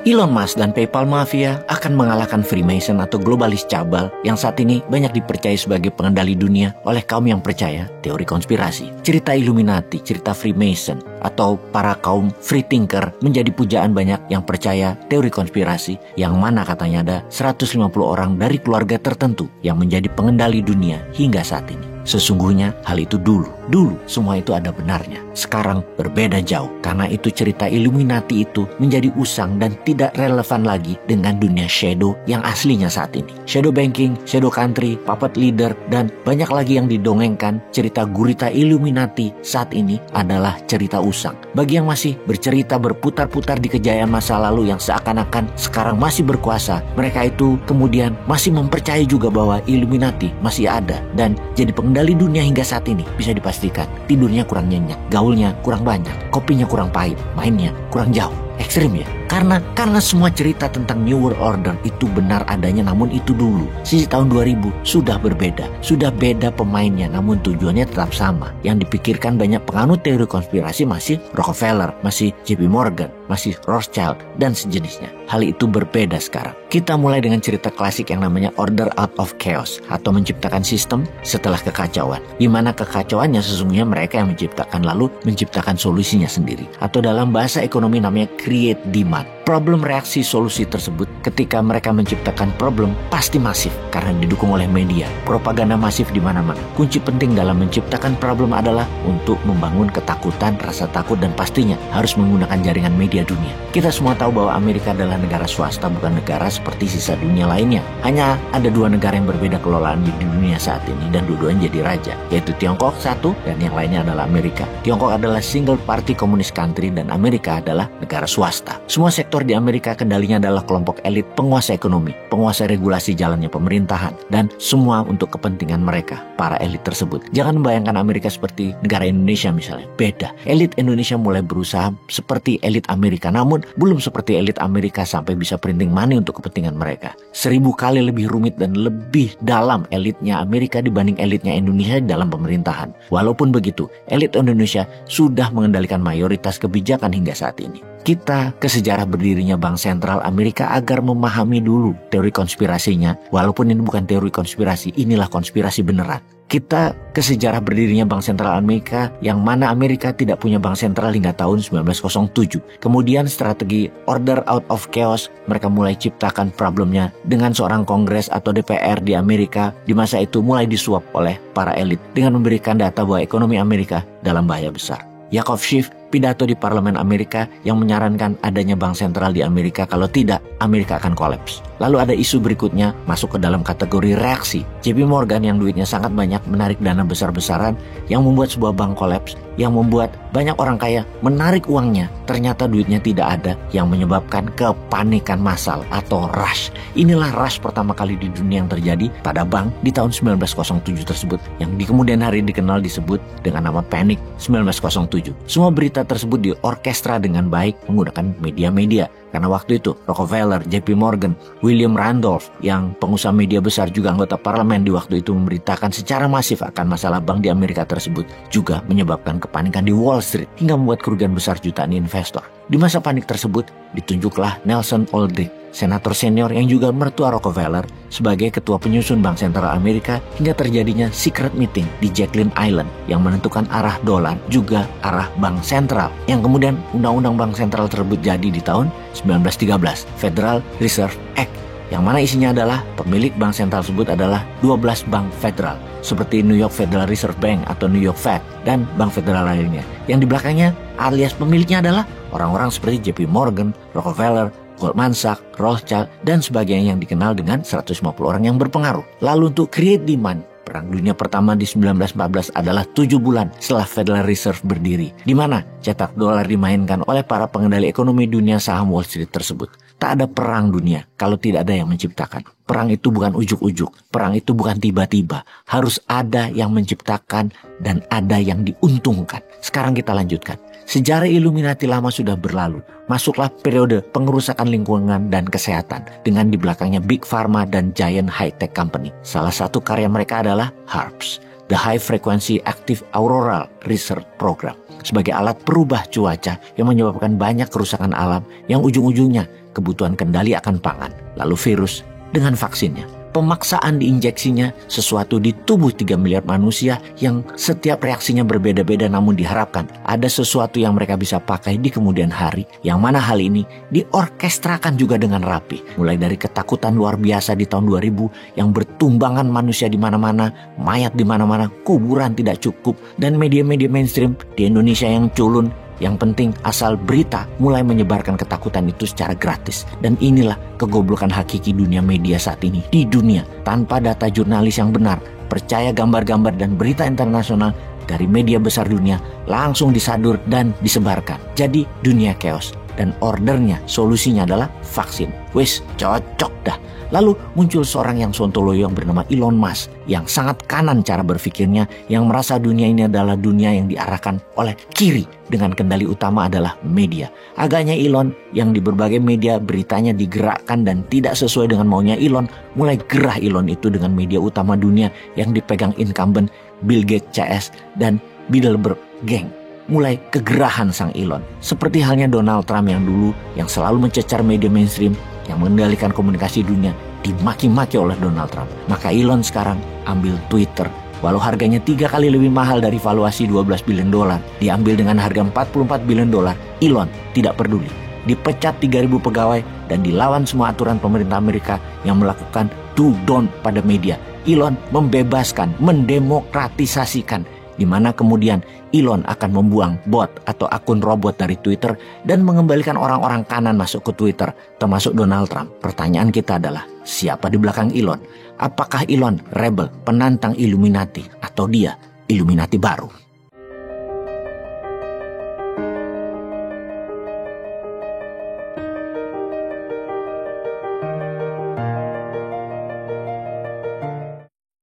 Elon Musk dan PayPal Mafia akan mengalahkan Freemason atau globalis cabal yang saat ini banyak dipercaya sebagai pengendali dunia oleh kaum yang percaya teori konspirasi. Cerita Illuminati, cerita Freemason, atau para kaum free thinker menjadi pujaan banyak yang percaya teori konspirasi yang mana katanya ada 150 orang dari keluarga tertentu yang menjadi pengendali dunia hingga saat ini. Sesungguhnya hal itu dulu semua itu ada benarnya. Sekarang berbeda jauh karena itu cerita Illuminati itu menjadi usang dan tidak relevan lagi dengan dunia shadow yang aslinya saat ini. Shadow banking, shadow country, puppet leader, dan banyak lagi yang didongengkan. Cerita gurita Illuminati saat ini adalah cerita usang. Bagi yang masih bercerita berputar-putar di kejayaan masa lalu yang seakan-akan sekarang masih berkuasa, mereka itu kemudian masih mempercayai juga bahwa Illuminati masih ada dan jadi pengendali dunia hingga saat ini. Bisa dipastikan tidurnya kurang nyenyak, gaulnya kurang banyak, kopinya kurang pahit, mainnya kurang jauh. Ekstrim ya, karena semua cerita tentang New World Order itu benar adanya, namun itu dulu. Sisi tahun 2000 sudah berbeda, sudah beda pemainnya, namun tujuannya tetap sama. Yang dipikirkan banyak penganut teori konspirasi masih Rockefeller, masih JP Morgan, masih Rothschild, dan sejenisnya. Hal itu berbeda sekarang. Kita mulai dengan cerita klasik yang namanya Order Out of Chaos, atau menciptakan sistem setelah kekacauan, di mana kekacauannya sesungguhnya mereka yang menciptakan lalu menciptakan solusinya sendiri, atau dalam bahasa ekonomi namanya create demand. Problem reaksi solusi tersebut ketika mereka menciptakan problem pasti masif karena didukung oleh media, propaganda masif di mana-mana. Kunci penting dalam menciptakan problem adalah untuk membangun ketakutan, rasa takut, dan pastinya harus menggunakan jaringan media dunia. Kita semua tahu bahwa Amerika adalah negara swasta, bukan negara seperti sisa dunia lainnya. Hanya ada dua negara yang berbeda kelolaan di dunia saat ini dan dua-duanya jadi raja, yaitu Tiongkok satu dan yang lainnya adalah Amerika. Tiongkok adalah single party communist country dan Amerika adalah negara swasta. Semua sektor di Amerika kendalinya adalah kelompok elit penguasa ekonomi, penguasa regulasi jalannya pemerintahan, dan semua untuk kepentingan mereka, para elit tersebut. Jangan membayangkan Amerika seperti negara Indonesia misalnya. Beda. Elit Indonesia mulai berusaha seperti elit Amerika, namun belum seperti elit Amerika sampai bisa printing money untuk kepentingan mereka. 1000 kali lebih rumit dan lebih dalam elitnya Amerika dibanding elitnya Indonesia dalam pemerintahan. Walaupun begitu, elit Indonesia sudah mengendalikan mayoritas kebijakan hingga saat ini. Kita ke sejarah berdirinya Bank Sentral Amerika agar memahami dulu teori konspirasinya. Walaupun ini bukan teori konspirasi, inilah konspirasi beneran. Kita ke sejarah berdirinya Bank Sentral Amerika yang mana Amerika tidak punya bank sentral hingga tahun 1907. Kemudian strategi Order Out of Chaos, mereka mulai ciptakan problemnya dengan seorang kongres atau DPR di Amerika. Di masa itu mulai disuap oleh para elit dengan memberikan data bahwa ekonomi Amerika dalam bahaya besar. Jacob Schiff pidato di parlemen Amerika yang menyarankan adanya bank sentral di Amerika, kalau tidak Amerika akan kolaps. Lalu ada isu berikutnya masuk ke dalam kategori reaksi. JP Morgan yang duitnya sangat banyak menarik dana besar-besaran yang membuat sebuah bank kolaps, yang membuat banyak orang kaya menarik uangnya, ternyata duitnya tidak ada, yang menyebabkan kepanikan massal atau rush. Inilah rush pertama kali di dunia yang terjadi pada bank di tahun 1907 tersebut, yang di kemudian hari dikenal disebut dengan nama Panic 1907. Semua berita tersebut diorkestra dengan baik menggunakan media-media. Karena waktu itu Rockefeller, JP Morgan, William Randolph yang pengusaha media besar juga anggota parlemen di waktu itu memberitakan secara masif akan masalah bank di Amerika tersebut, juga menyebabkan kepanikan di Wall Street hingga membuat kerugian besar jutaan investor. Di masa panik tersebut ditunjuklah Nelson Aldrich, senator senior yang juga mertua Rockefeller, sebagai ketua penyusun Bank Sentral Amerika hingga terjadinya secret meeting di Jacqueline Island yang menentukan arah dolar juga arah bank sentral, yang kemudian undang-undang bank sentral tersebut jadi di tahun 1913, Federal Reserve Act, yang mana isinya adalah pemilik bank sentral tersebut adalah 12 bank federal seperti New York Federal Reserve Bank atau New York Fed dan bank federal lainnya, yang di belakangnya alias pemiliknya adalah orang-orang seperti JP Morgan, Rockefeller, Goldman Sachs, Rothschild, dan sebagainya yang dikenal dengan 150 orang yang berpengaruh. Lalu untuk create demand, Perang Dunia Pertama di 1914 adalah 7 bulan setelah Federal Reserve berdiri, di mana cetak dolar dimainkan oleh para pengendali ekonomi dunia saham Wall Street tersebut. Tak ada perang dunia kalau tidak ada yang menciptakan. Perang itu bukan ujuk-ujuk, perang itu bukan tiba-tiba. Harus ada yang menciptakan dan ada yang diuntungkan. Sekarang kita lanjutkan. Sejarah Illuminati lama sudah berlalu. Masuklah periode pengerusakan lingkungan dan kesehatan dengan di belakangnya Big Pharma dan Giant High-Tech Company. Salah satu karya mereka adalah HAARP, The High Frequency Active Auroral Research Program, sebagai alat perubah cuaca yang menyebabkan banyak kerusakan alam yang ujung-ujungnya kebutuhan kendali akan pangan, lalu virus dengan vaksinnya. Pemaksaan diinjeksinya sesuatu di tubuh 3 miliar manusia yang setiap reaksinya berbeda-beda, namun diharapkan ada sesuatu yang mereka bisa pakai di kemudian hari, yang mana hal ini diorkestrakan juga dengan rapi. Mulai dari ketakutan luar biasa di tahun 2000 yang bertumbangan manusia di mana-mana, mayat di mana-mana, kuburan tidak cukup, dan media-media mainstream di Indonesia yang culun. Yang penting asal berita mulai menyebarkan ketakutan itu secara gratis. Dan inilah kegoblokan hakiki dunia media saat ini. Di dunia tanpa data jurnalis yang benar, percaya gambar-gambar dan berita internasional dari media besar dunia langsung disadur dan disebarkan. Jadi dunia chaos. Dan ordernya, solusinya adalah vaksin. Wis, cocok dah. Lalu muncul seorang yang sontoloyo yang bernama Elon Musk, yang sangat kanan cara berpikirnya, yang merasa dunia ini adalah dunia yang diarahkan oleh kiri dengan kendali utama adalah media. Agaknya Elon yang di berbagai media beritanya digerakkan dan tidak sesuai dengan maunya Elon, mulai gerah Elon itu dengan media utama dunia yang dipegang incumbent Bill Gates CS dan Bilderberg Gang. Mulai kegerahan sang Elon. Seperti halnya Donald Trump yang dulu yang selalu mencecar media mainstream yang mengendalikan komunikasi dunia dimaki-maki oleh Donald Trump. Maka Elon sekarang ambil Twitter. Walau harganya 3 kali lebih mahal dari valuasi 12 bilion dolar, diambil dengan harga 44 bilion dolar, Elon tidak peduli. Dipecat 3.000 pegawai dan dilawan semua aturan pemerintah Amerika yang melakukan do don't pada media. Elon membebaskan, mendemokratisasikan, di mana kemudian Elon akan membuang bot atau akun robot dari Twitter dan mengembalikan orang-orang kanan masuk ke Twitter, termasuk Donald Trump. Pertanyaan kita adalah, siapa di belakang Elon? Apakah Elon rebel, penantang Illuminati, atau dia Illuminati baru?